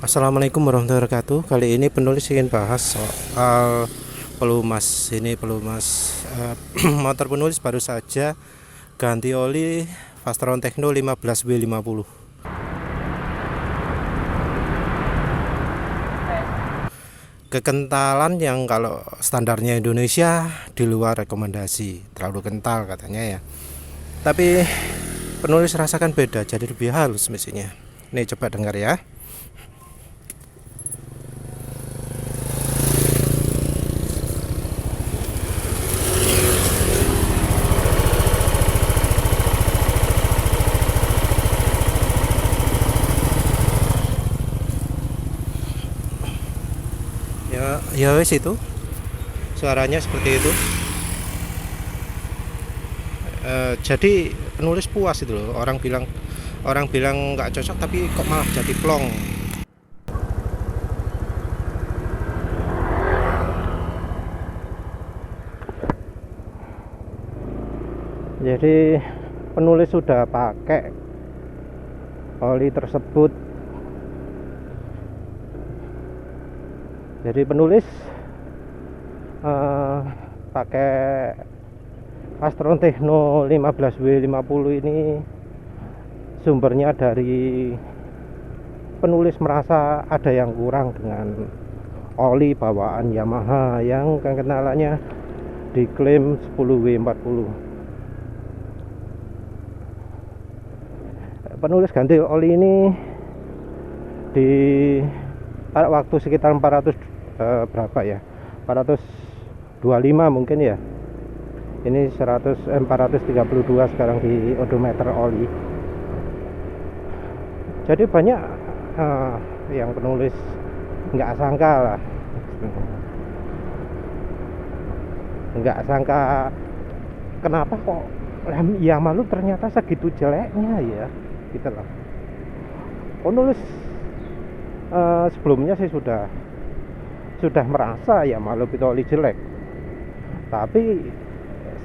Assalamualaikum warahmatullahi wabarakatuh. Kali ini penulis ingin bahas soal pelumas. Ini pelumas motor penulis baru saja ganti oli Fastron Techno 15W50. Kekentalan yang kalau standarnya Indonesia di luar rekomendasi, terlalu kental katanya ya. Tapi penulis rasakan beda, jadi lebih halus mesinnya. Nih coba dengar ya. Ya wes itu suaranya seperti itu. Jadi penulis puas itu loh. Orang bilang nggak cocok tapi kok malah jadi plong. Jadi penulis sudah pakai oli tersebut. Jadi penulis pakai Fastron Techno 15W50 ini sumbernya dari penulis merasa ada yang kurang dengan oli bawaan Yamaha yang kenalannya diklaim 10W40. Penulis ganti oli ini di pada waktu sekitar 400 berapa ya, 425 mungkin ya. Ini 432 sekarang di odometer oli. Jadi banyak yang penulis nggak sangka lah, nggak sangka kenapa kok Yamaha lu ternyata segitu jeleknya ya, gitu loh. Penulis sebelumnya sih sudah merasa ya Yamaha itu oli jelek, tapi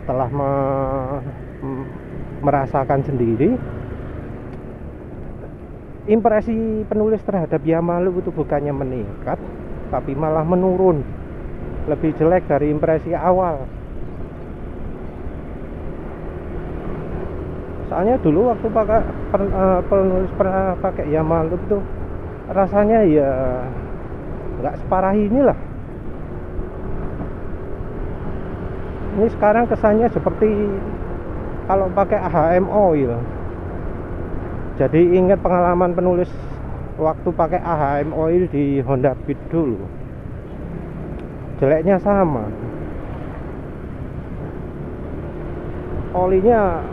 setelah merasakan sendiri, impresi penulis terhadap Yamaha itu bukannya meningkat tapi malah menurun, lebih jelek dari impresi awal. Soalnya dulu waktu penulis pernah pakai Yamaha itu rasanya ya nggak separah inilah. Ini sekarang kesannya seperti kalau pakai AHM oil. Jadi ingat pengalaman penulis waktu pakai AHM oil di Honda Beat dulu, jeleknya sama. Olinya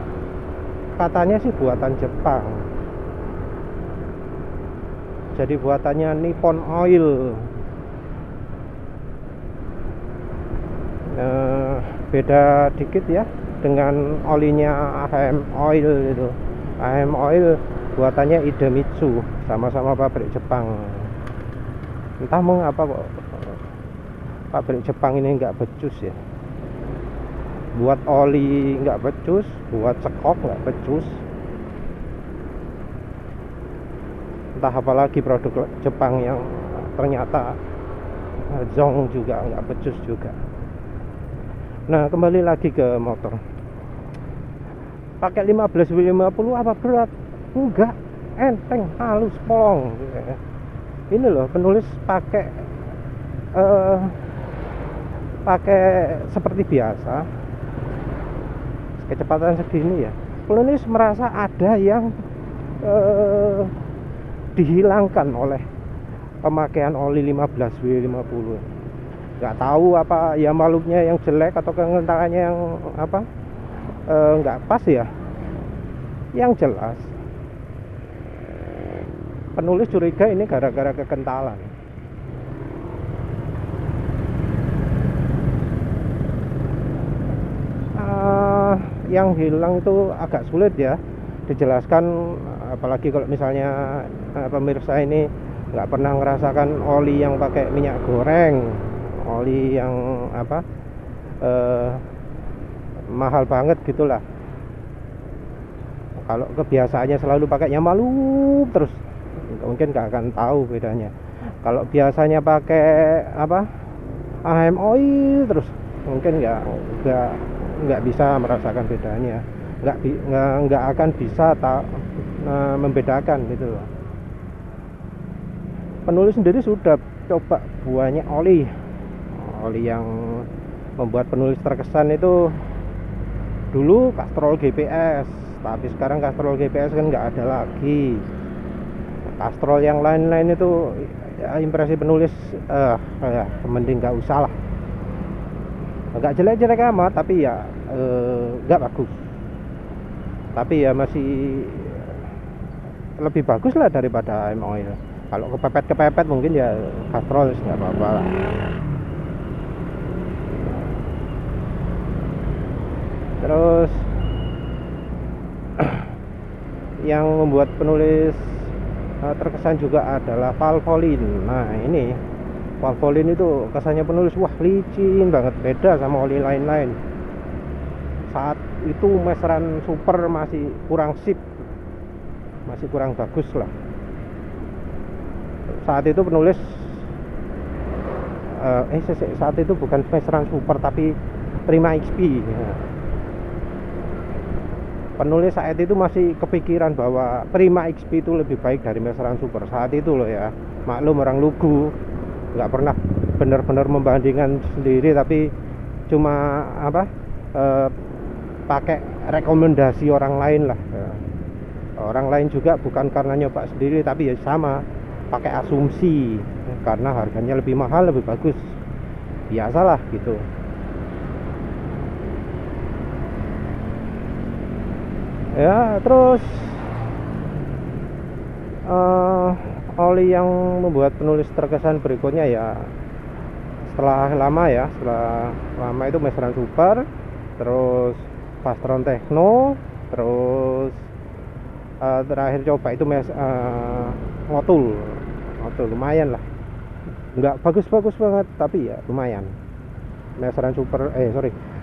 katanya sih buatan Jepang, jadi buatannya Nippon Oil. Beda dikit ya dengan olinya AHM Oil itu. AHM Oil buatannya Idemitsu, sama-sama pabrik Jepang. Entah mengapa pabrik Jepang ini nggak becus ya. Buat oli nggak becus, buat sekop nggak becus. Entah apalagi produk Jepang yang ternyata zong juga nggak becus juga. Nah, kembali lagi ke motor. Pakai 15W50 apa berat? Enggak, enteng, halus, polong. Ini loh penulis pakai seperti biasa, kecepatan segini ya. Penulis merasa ada yang dihilangkan oleh pemakaian oli 15W50. Nggak tahu apa ya, maluknya yang jelek atau kengentalannya yang apa nggak pas ya. Yang jelas penulis curiga ini gara-gara kekentalan. Yang hilang itu agak sulit ya dijelaskan, apalagi kalau misalnya pemirsa ini nggak pernah ngerasakan oli yang pakai minyak goreng, oli yang apa mahal banget gitulah. Kalau kebiasaannya selalu pakai Yamaha terus mungkin nggak akan tahu bedanya. Kalau biasanya pakai apa AHM oil terus, mungkin nggak bisa merasakan bedanya, nggak akan bisa membedakan gitu loh. Penulis sendiri sudah coba banyak oli yang membuat penulis terkesan itu. Dulu Castrol GPS, tapi sekarang Castrol GPS kan nggak ada lagi. Castrol yang lain-lain itu ya, impresi penulis mending nggak usah lah. Nggak jelek-jelek amat, tapi ya nggak bagus. Tapi ya masih lebih bagus lah daripada AHM oil. Kalau kepepet mungkin ya Castrol nggak apa-apa lah. Terus yang membuat penulis terkesan juga adalah Valvoline. Nah ini Valvoline itu kesannya penulis wah licin banget, beda sama oli lain-lain. Saat itu meseran super masih kurang sip, masih kurang bagus lah. Saat itu penulis saat itu bukan meseran super tapi Prima XP ya. Penulis saat itu masih kepikiran bahwa Prima XP itu lebih baik dari meseran super saat itu loh ya. Maklum orang lugu, nggak pernah benar-benar membandingkan sendiri, tapi cuma pakai rekomendasi orang lain lah ya. Orang lain juga bukan karena nyoba sendiri, tapi ya sama pakai asumsi karena harganya lebih mahal lebih bagus, biasalah gitu. Ya terus oli yang membuat penulis terkesan berikutnya ya setelah lama itu meseran super, terus Fastron Techno, terus terakhir coba itu Motul lumayan lah, nggak bagus-bagus banget tapi ya lumayan. Meseran super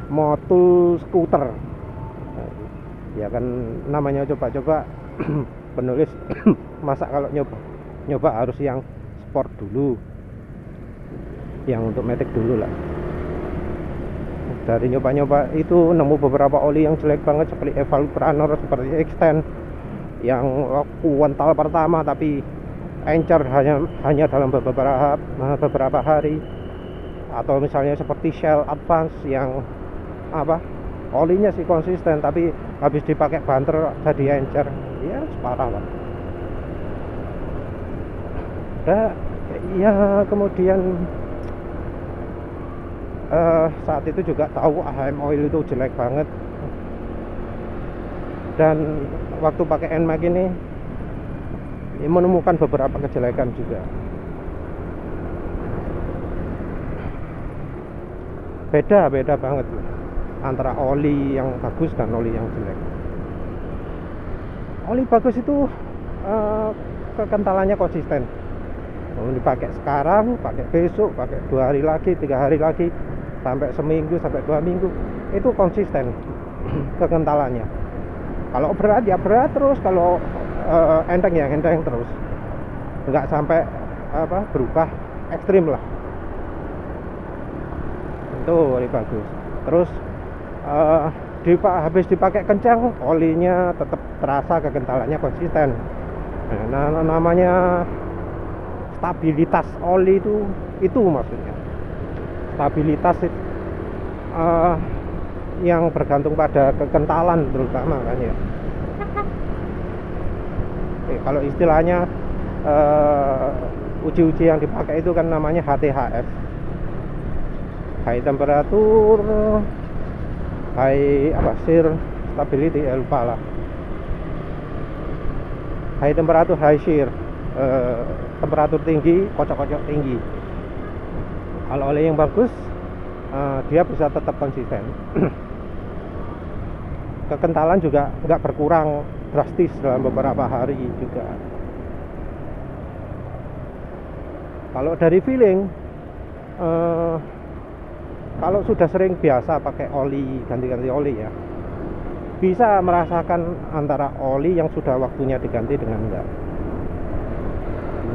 Motul skuter ya kan namanya coba-coba. Penulis masa kalau nyoba harus yang sport dulu, yang untuk metik dulu lah. Dari nyoba-nyoba itu nemu beberapa oli yang jelek banget seperti Evalpranor, seperti Extend yang kuantal pertama tapi encer hanya dalam beberapa hari, atau misalnya seperti Shell Advance yang olinya sih konsisten tapi habis dipakai banter jadi encer, ya separah lah. Ya kemudian saat itu juga tahu AHM oil itu jelek banget, dan waktu pakai NMAX ini menemukan beberapa kejelekan juga. Beda banget antara oli yang bagus dan oli yang jelek. Oli bagus itu kekentalannya konsisten. Dipakai sekarang, pakai besok, pakai 2 hari lagi, 3 hari lagi, sampai seminggu, sampai 2 minggu, itu konsisten kekentalannya. Kalau berat ya berat terus, kalau enteng ya enteng terus, nggak sampai berubah ekstrim lah. Itu oli bagus. Terus habis dipakai kencang, olinya tetap terasa kekentalannya konsisten. Nah, namanya stabilitas oli itu maksudnya stabilitas yang bergantung pada kekentalan terutama kan ya. Kalau istilahnya uji-uji yang dipakai itu kan namanya HTHF, high temperature, shear stability, lupa lah. High temperature, high shear, temperatur tinggi, kocok-kocok tinggi. Kalau oli yang bagus, dia bisa tetap konsisten. Kekentalan juga nggak berkurang drastis dalam beberapa hari juga. Kalau dari feeling, kalau sudah sering biasa pakai oli, ganti-ganti oli ya, bisa merasakan antara oli yang sudah waktunya diganti dengan enggak.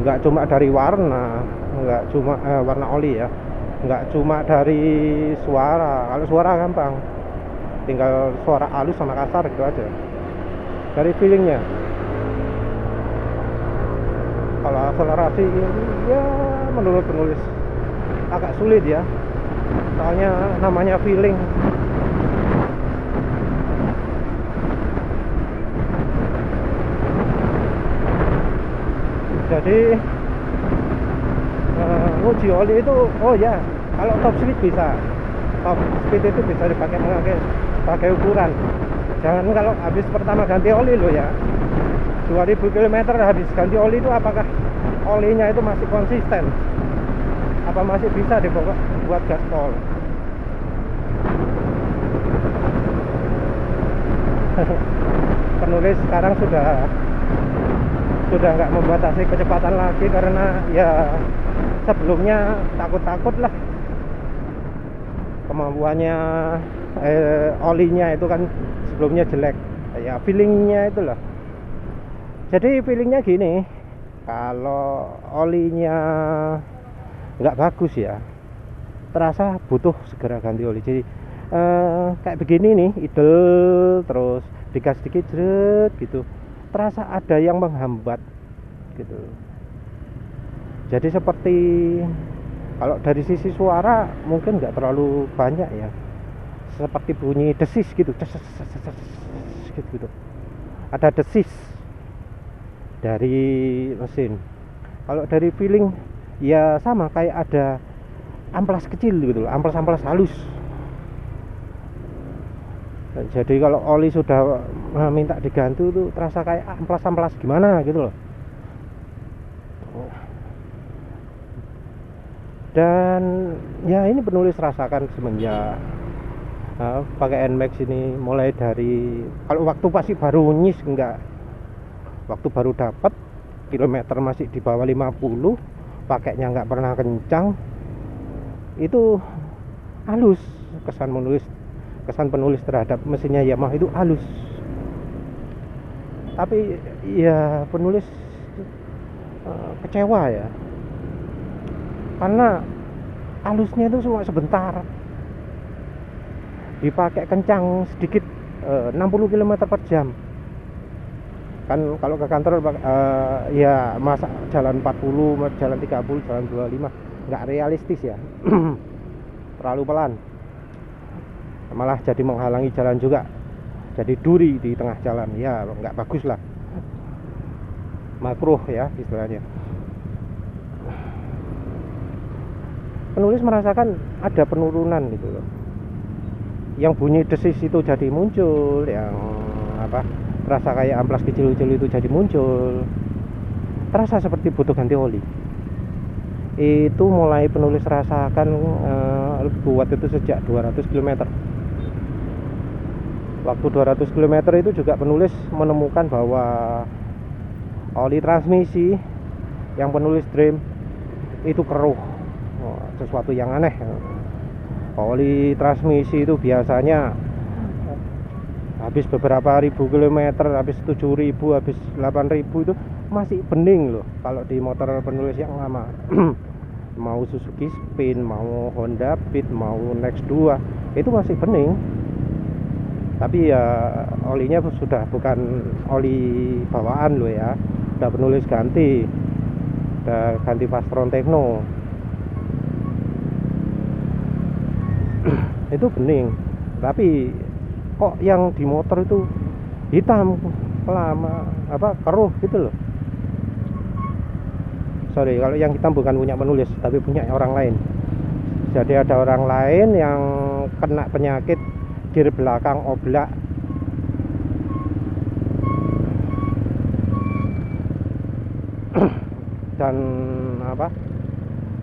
nggak cuma dari warna, nggak cuma warna oli ya, nggak cuma dari suara. Kalau suara gampang, tinggal suara halus sama kasar gitu aja. Dari feelingnya, kalau akselerasi ya menurut penulis agak sulit ya, soalnya namanya feeling. Jadi nguji oli itu, oh ya, kalau top speed bisa, top speed itu bisa dipakai pakai ukuran. Jangan kalau habis pertama ganti oli lo ya, 2000 km habis ganti oli itu, apakah olinya itu masih konsisten, apa masih bisa dibawa buat gaspol. Penulis sekarang sudah nggak membatasi kecepatan lagi, karena ya sebelumnya takut lah kemampuannya, olinya itu kan sebelumnya jelek ya, feelingnya itulah. Jadi feelingnya gini, kalau olinya nggak bagus ya, terasa butuh segera ganti oli. Jadi kayak begini nih, idle terus digas sedikit jret gitu, terasa ada yang menghambat gitu. Jadi seperti kalau dari sisi suara mungkin nggak terlalu banyak ya, seperti bunyi desis gitu, gitu. Ada desis dari mesin. Kalau dari feeling ya sama, kayak ada amplas kecil gitu, amplas halus. Jadi kalau oli sudah minta diganti itu terasa kayak amplas gimana gitu loh. Dan ya ini penulis rasakan semenjak pakai NMAX ini, mulai dari kalau waktu pasti baru nyis enggak, waktu baru dapat kilometer masih di bawah 50, pakainya nggak pernah kencang, itu halus. Kesan penulis terhadap mesinnya Yamaha itu halus. Tapi ya penulis kecewa ya, karena halusnya itu cuma sebentar, dipakai kencang sedikit 60 km per jam. Kan kalau ke kantor ya masa jalan 40, jalan 30, jalan 25 nggak realistis ya. Terlalu pelan, malah jadi menghalangi jalan juga, jadi duri di tengah jalan ya, nggak bagus lah, makruh ya istilahnya. Penulis merasakan ada penurunan gitu loh, yang bunyi desis itu jadi muncul, yang terasa kayak amplas kecil-kecil itu jadi muncul, terasa seperti butuh ganti oli. Itu mulai penulis rasakan buat itu sejak 200 km. Waktu 200 km itu juga penulis menemukan bahwa oli transmisi yang penulis dream itu keruh. Sesuatu yang aneh. Oli transmisi itu biasanya habis beberapa ribu kilometer, habis 7.000, habis 8.000 itu masih bening loh kalau di motor penulis yang lama. Mau Suzuki Spin, mau Honda Beat, mau Next 2 itu masih bening. Tapi ya olinya sudah bukan oli bawaan loh ya, udah penulis ganti, udah ganti Fastron Techno. Itu bening, tapi kok yang di motor itu hitam lama, keruh gitu loh. Sorry, kalau yang hitam bukan punya penulis, tapi punya orang lain. Jadi ada orang lain yang kena penyakit gear belakang oblak. Dan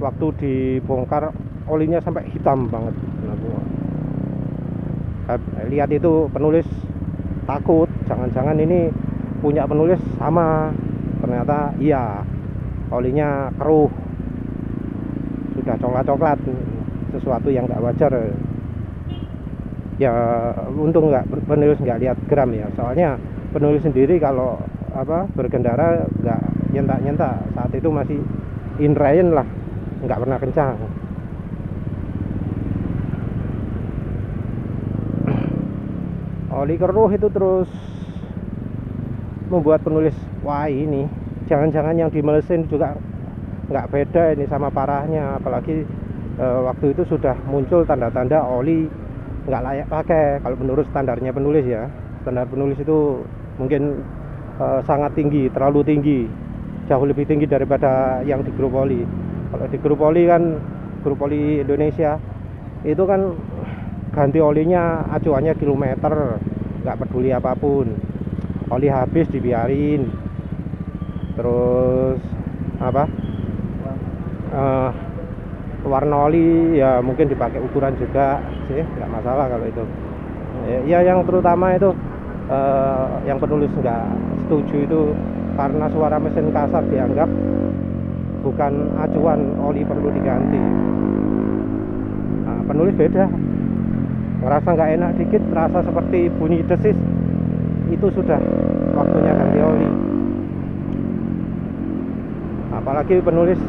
waktu dibongkar olinya sampai hitam banget. Lihat itu penulis takut, jangan-jangan ini punya penulis sama. Ternyata iya, olinya keruh, sudah coklat-coklat, sesuatu yang nggak wajar. Ya untung penulis nggak lihat gram ya, soalnya penulis sendiri kalau berkendara nggak nyentak-nyentak. Saat itu masih inline lah, nggak pernah kencang. Oli keruh itu terus membuat penulis, wah ini jangan-jangan yang di mesin juga nggak beda ini sama parahnya. Apalagi waktu itu sudah muncul tanda-tanda oli nggak layak pakai kalau menurut standarnya penulis ya. Standar penulis itu mungkin sangat tinggi, terlalu tinggi, jauh lebih tinggi daripada yang di grup oli. Kalau di grup oli kan, grup oli Indonesia itu kan ganti olinya acuannya kilometer, nggak peduli apapun. Oli habis dibiarin, terus apa, warna oli ya mungkin dipakai ukuran juga sih, nggak masalah kalau itu ya. Yang terutama itu yang penulis nggak setuju itu karena suara mesin kasar dianggap bukan acuan oli perlu diganti. Nah, penulis beda, ngerasa nggak enak dikit, terasa seperti bunyi desis, itu sudah waktunya ganti oli. Apalagi penulis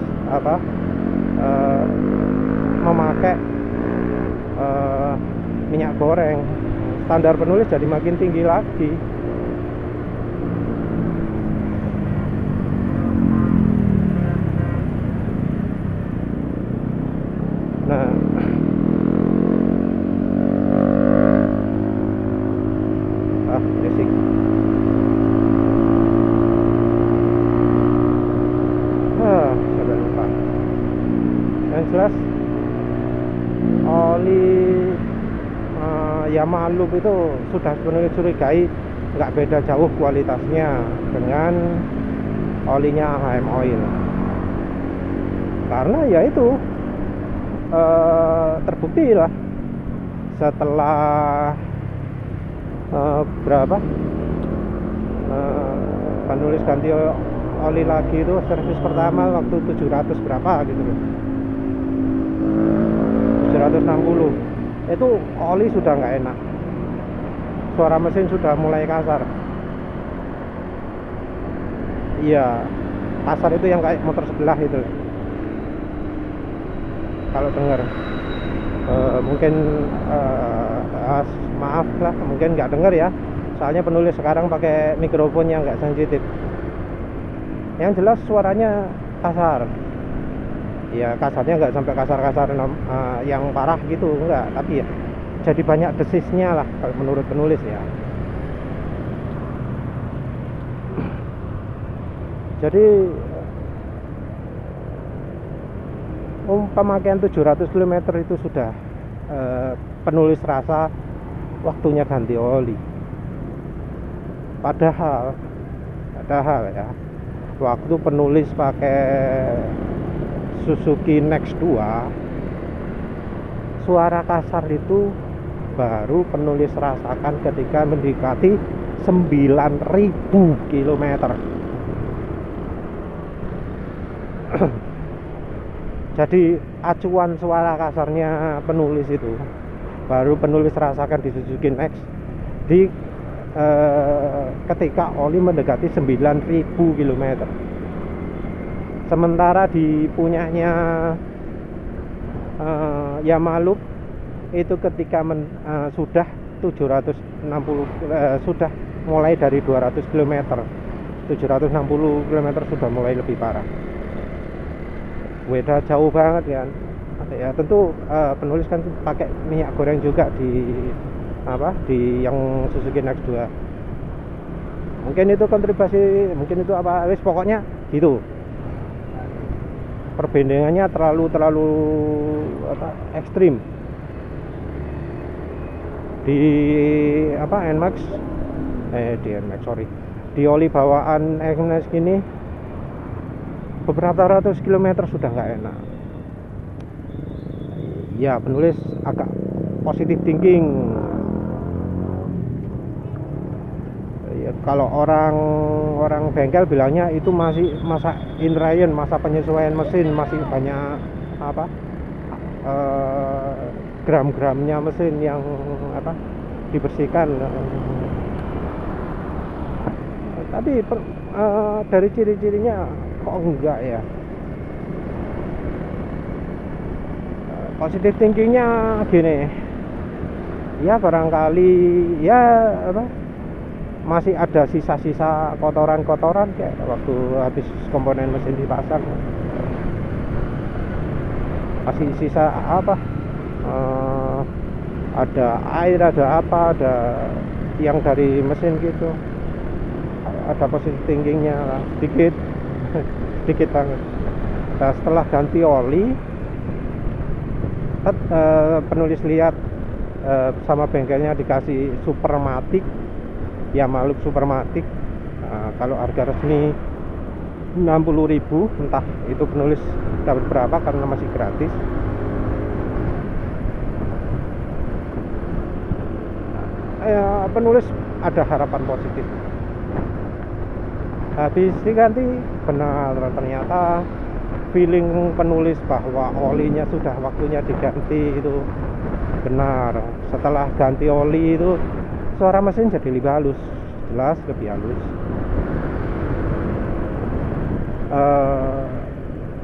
memakai minyak goreng, standar penulis jadi makin tinggi lagi. Nah, basic. Sampai lupa. Yang jelas oli Yamaha Loop itu sudah penulis curigai nggak beda jauh kualitasnya dengan olinya HM Oil. Karena ya itu terbukti lah setelah penulis ganti oli lagi itu servis pertama waktu 700 berapa gitu loh, 760 itu oli sudah nggak enak, suara mesin sudah mulai kasar. Iya, kasar itu yang kayak motor sebelah itu kalau dengar. Mungkin maaf lah, mungkin nggak dengar ya, soalnya penulis sekarang pakai mikrofon yang nggak sensitif. Yang jelas suaranya kasar. Ya kasarnya nggak sampai kasar-kasar yang parah gitu, enggak, tapi ya jadi banyak desisnya lah kalau menurut penulis ya. Jadi pemakaian 700 km itu sudah penulis rasa waktunya ganti oli. Padahal ya, waktu penulis pakai Suzuki Next 2, suara kasar itu baru penulis rasakan ketika mendekati 9.000 km. Jadi acuan suara kasarnya penulis itu baru penulis rasakan di Suzuki Next ketika oli mendekati 9.000 km. Sementara di punyanya Yamaha Loop itu ketika sudah 760 sudah mulai dari 200 km, 760 km sudah mulai lebih parah. Beda jauh banget kan ya. Tentu penulis kan pakai minyak goreng juga di yang Suzuki Next 2. Mungkin itu kontribusi, mungkin itu pokoknya gitu. Perbandingannya terlalu ekstrim. Di NMAX di oli bawaan NMAX ini beberapa ratus kilometer sudah nggak enak. Ya penulis agak positive thinking. Ya, kalau orang bengkel bilangnya itu masih masa inline, masa penyesuaian mesin, masih banyak gram-gramnya mesin yang dibersihkan. Tapi dari ciri-cirinya kok enggak ya. Positive thinkingnya gini, ya barangkali ya apa, masih ada sisa-sisa kotoran-kotoran kayak waktu habis komponen mesin dipasang, masih sisa apa, ada air, ada apa, ada yang dari mesin gitu, ada positive thinkingnya lah, sedikit sedikit banget. Nah, setelah ganti oli, penulis lihat sama bengkelnya dikasih Supermatic, ya makhluk Supermatic. Kalau harga resmi 60.000, entah itu penulis dapat berapa karena masih gratis. Penulis ada harapan positif. Habis diganti, benar ternyata feeling penulis bahwa olinya sudah waktunya diganti itu benar. Setelah ganti oli itu suara mesin jadi lebih halus, jelas lebih halus.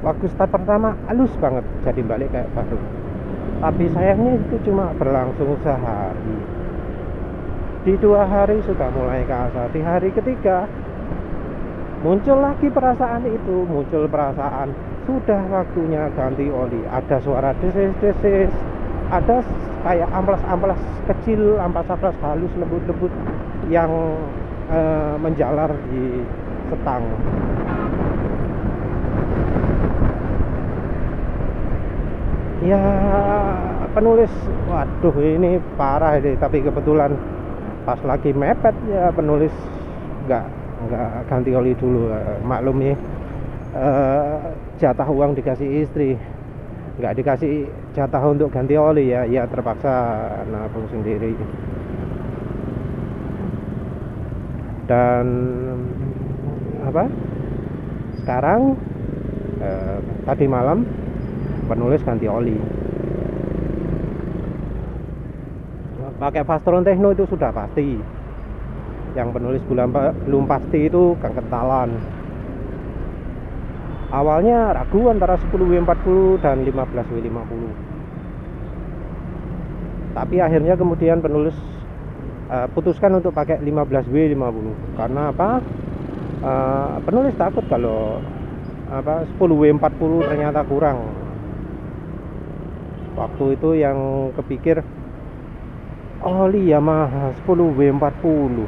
Waktu start pertama halus banget, jadi balik kayak baru. Tapi sayangnya itu cuma berlangsung sehari. Di 2 hari sudah mulai kasar. Di hari ketiga muncul lagi perasaan itu, muncul perasaan sudah waktunya ganti oli. Ada suara desis-desis, ada kayak amplas-amplas kecil, amplas-amplas halus lembut-lembut yang menjalar di setang. Ya penulis, waduh ini parah ini. Tapi kebetulan pas lagi mepet ya penulis nggak ganti oli dulu. Maklum ya, jatah uang dikasih istri, nggak dikasih jatah untuk ganti oli ya, ya terpaksa nabung sendiri. Dan apa, sekarang tadi malam penulis ganti oli, pakai Fastron Techno itu sudah pasti. Yang penulis belum pasti itu kekentalan. Awalnya ragu antara 10W40 dan 15W50, tapi akhirnya kemudian penulis putuskan untuk pakai 15W50. Karena apa? Penulis takut kalau 10W40 ternyata kurang. Waktu itu yang kepikir oli Yamaha 10W40,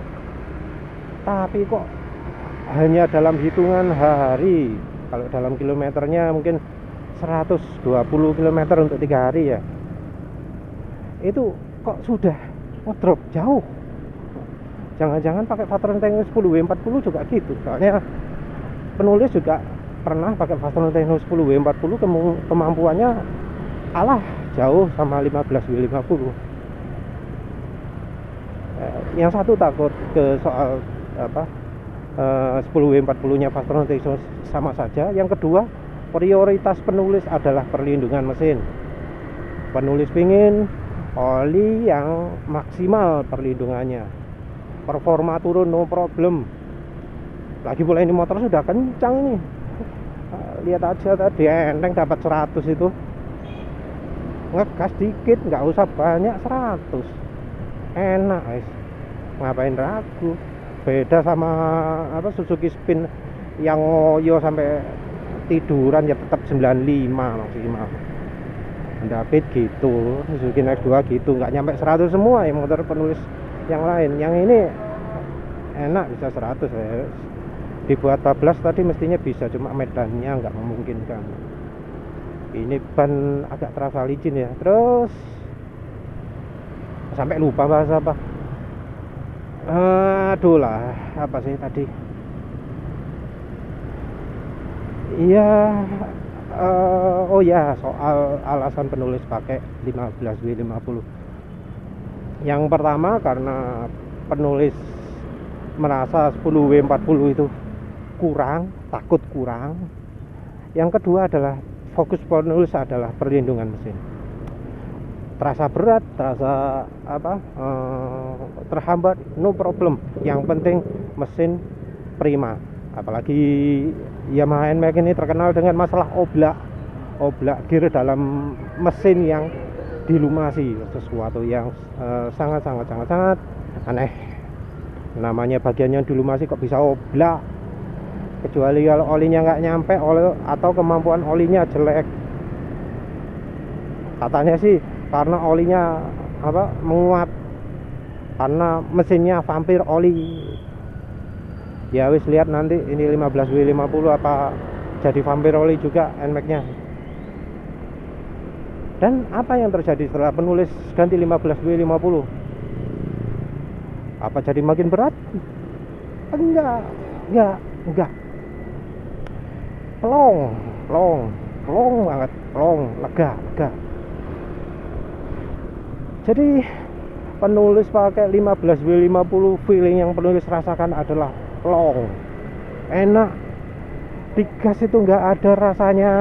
tapi kok hanya dalam hitungan hari. Kalau dalam kilometernya mungkin 120 km untuk 3 hari ya. Itu kok sudah ngedrop jauh. Jangan-jangan pakai Fastron Techno 10W40 juga gitu. Soalnya penulis juga pernah pakai Fastron Techno 10W40, kemampuannya kalah jauh sama 15W50. Yang satu takut ke soal 10W40 nya Fastron Techno sama saja. Yang kedua, prioritas penulis adalah perlindungan mesin. Penulis pingin oli yang maksimal perlindungannya, performa turun no problem. Lagi pula ini motor sudah kencang ini. Lihat aja tadi enteng dapat 100 itu. Ngegas dikit, nggak usah banyak, 100 enak guys. Ngapain ragu? Beda sama Suzuki Spin yang ngoyo sampai tiduran ya tetap 95 maksimal. David gitu, Suzuki Next 2 gitu, nggak nyampe 100 semua ya motor penulis yang lain. Yang ini enak bisa 100 ya. Dibuat 14 tadi mestinya bisa, cuma medannya nggak memungkinkan. Ini ban agak terasa licin ya. Terus sampai lupa bahasa apa. Aduh lah, apa sih tadi? Iya, oh ya, soal alasan penulis pakai 15W50. Yang pertama karena penulis merasa 10W40 itu kurang, takut kurang. Yang kedua adalah fokus penulis adalah perlindungan mesin. Terasa berat, terasa terhambat, no problem. Yang penting mesin prima, Apalagi Yamaha NMAX ini terkenal dengan masalah oblak gear dalam mesin yang dilumasi, sesuatu yang sangat aneh. Namanya bagian yang dilumasi kok bisa oblak, kecuali kalau olinya nggak nyampe atau kemampuan olinya jelek. Katanya sih karena olinya menguap, karena mesinnya vampir oli. Ya wis, lihat nanti ini 15W50 apa jadi vampir oli juga NMAX nya. Dan apa yang terjadi setelah penulis ganti 15W50? Apa jadi makin berat? Enggak. Plong banget, lega. Jadi penulis pakai 15W50, feeling yang penulis rasakan adalah plong, enak. Di gas itu nggak ada rasanya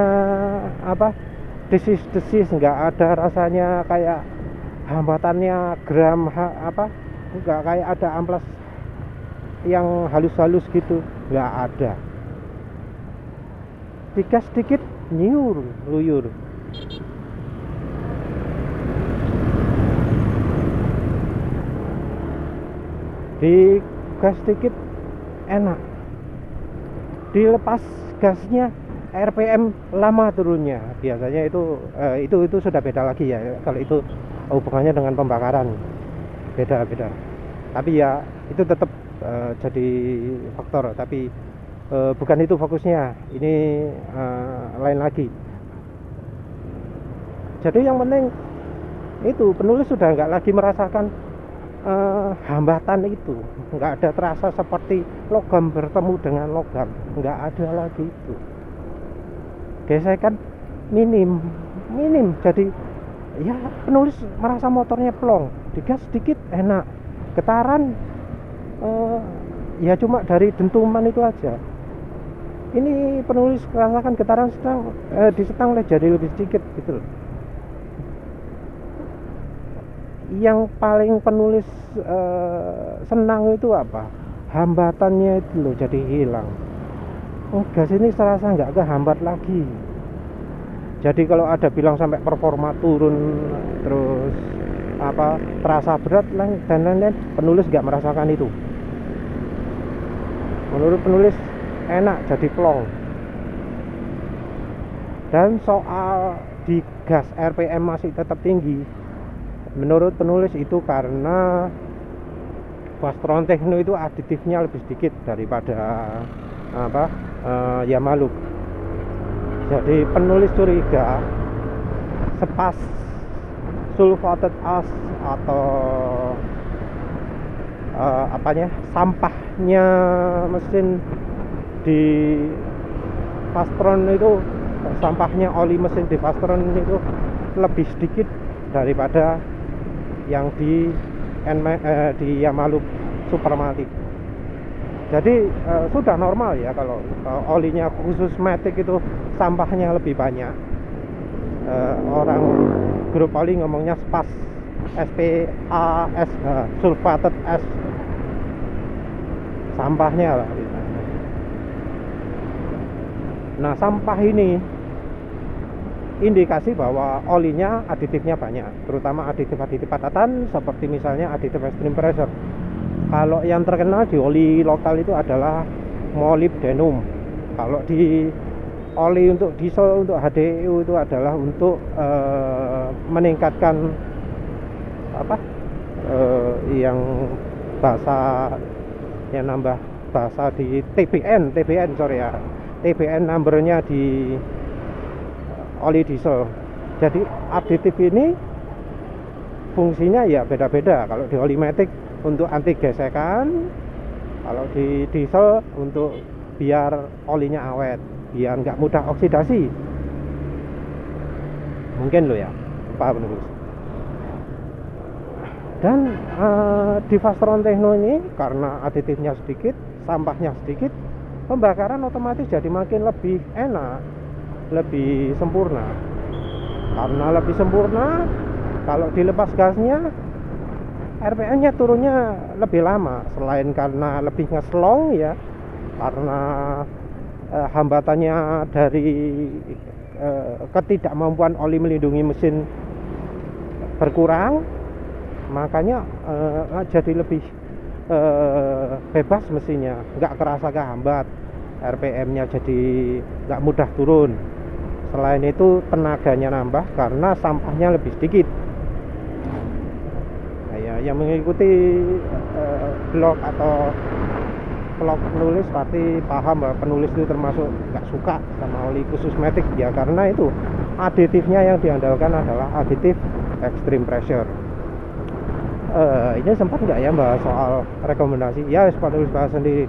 desis, nggak ada rasanya kayak hambatannya gram nggak kayak ada amplas yang halus-halus gitu, nggak ada. Digas sedikit luyur. Di gas sedikit enak, dilepas gasnya RPM lama turunnya. Biasanya itu sudah beda lagi ya. Kalau itu hubungannya dengan pembakaran, beda. Tapi ya itu tetap jadi faktor. Tapi bukan itu fokusnya. Ini lain lagi. Jadi yang penting itu penulis sudah nggak lagi merasakan hambatan itu, nggak ada terasa seperti logam bertemu dengan logam, nggak ada lagi itu. Gesekan minim. Jadi ya penulis merasa motornya plong, digas sedikit enak, getaran ya cuma dari dentuman itu aja. Ini penulis merasakan getaran di setang jadi lebih sedikit gitu loh. Yang paling penulis senang itu apa? Hambatannya itu loh jadi hilang. Gas ini serasa nggak kehambat lagi. Jadi kalau ada bilang sampai performa turun, terus terasa berat dan lain-lain, penulis nggak merasakan itu. Menurut penulis enak, jadi plong. Dan soal di gas RPM masih tetap tinggi, menurut penulis itu karena Fastron Techno itu aditifnya lebih sedikit daripada Yamaha. Jadi penulis curiga sepas sulfated ash atau sampahnya mesin di Fastron itu, sampahnya oli mesin di Fastron itu lebih sedikit daripada yang di Yamaha Supermatic. Jadi sudah normal ya kalau olinya khusus Matic itu sampahnya lebih banyak. Orang grup oli ngomongnya SPAS, sulfated ash, sampahnya lah. Nah, sampah ini indikasi bahwa olinya aditifnya banyak, terutama aditif padatan seperti misalnya aditif extreme pressure. Kalau yang terkenal di oli lokal itu adalah molybdenum. Kalau di oli untuk diesel, untuk HDU itu adalah untuk meningkatkan yang bahasa yang nambah bahasa di TBN numbernya di oli diesel. Jadi aditif ini fungsinya ya beda-beda. Kalau di oli Matic untuk anti gesekan, kalau di diesel untuk biar olinya awet, biar nggak mudah oksidasi. Mungkin lo ya, Pak penulis. Dan di Fastron Techno ini karena aditifnya sedikit, sampahnya sedikit, pembakaran otomatis jadi makin lebih enak, lebih sempurna. Karena lebih sempurna, kalau dilepas gasnya RPM-nya turunnya lebih lama. Selain karena lebih ngeslong ya, karena hambatannya dari ketidakmampuan oli melindungi mesin berkurang, makanya jadi lebih bebas mesinnya, nggak kerasa kehambat, RPM-nya jadi nggak mudah turun. Selain itu tenaganya nambah karena sampahnya lebih sedikit. Nah, ya, yang mengikuti blog atau vlog penulis pasti paham bahwa penulis itu termasuk nggak suka sama oli khusus matic ya, karena itu aditifnya yang diandalkan adalah aditif extreme pressure. Ini sempat nggak ya bahas soal rekomendasi? Ya, penulis bahas sendiri,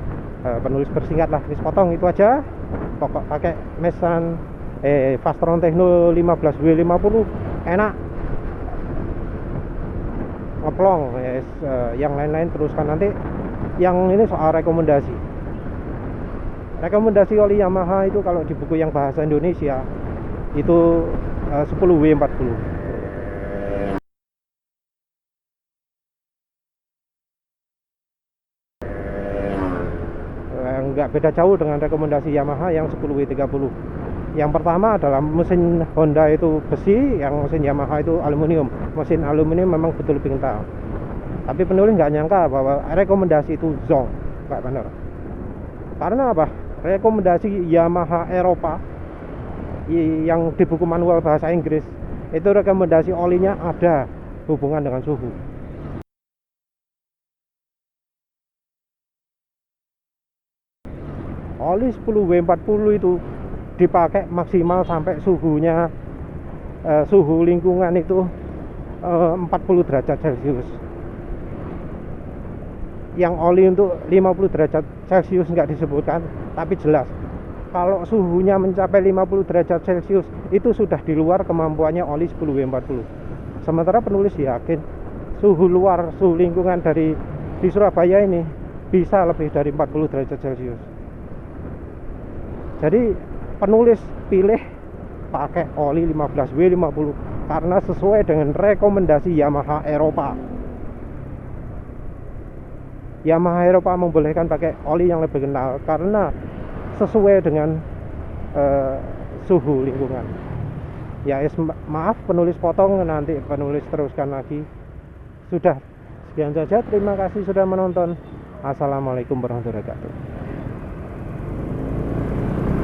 penulis bersingkat lah, potong itu aja. Pokok pakai mesan Fastron Techno 15W50 enak, ngeplong. Yang lain-lain teruskan nanti. Yang ini soal rekomendasi oli Yamaha itu kalau di buku yang bahasa Indonesia itu 10W40. Nggak beda jauh dengan rekomendasi Yamaha yang 10W30. Yang pertama adalah mesin Honda itu besi, yang mesin Yamaha itu aluminium. Mesin aluminium memang betul pintar, tapi penulis nggak nyangka bahwa rekomendasi itu zonk, nggak benar. Karena apa? Rekomendasi Yamaha Eropa yang di buku manual bahasa Inggris itu rekomendasi olinya ada hubungan dengan suhu. Oli 10W40 itu dipakai maksimal sampai suhunya suhu lingkungan itu 40 derajat Celcius. Yang oli untuk 50 derajat Celcius nggak disebutkan, tapi jelas kalau suhunya mencapai 50 derajat Celcius itu sudah di luar kemampuannya oli 10W40. Sementara penulis yakin suhu luar, suhu lingkungan di Surabaya ini bisa lebih dari 40 derajat Celcius. Jadi penulis pilih pakai oli 15W50 karena sesuai dengan rekomendasi Yamaha Eropa. Yamaha Eropa membolehkan pakai oli yang lebih kental karena sesuai dengan suhu lingkungan. Ya, maaf penulis potong, nanti penulis teruskan lagi. Sudah, sekian saja. Terima kasih sudah menonton. Assalamualaikum warahmatullahi wabarakatuh.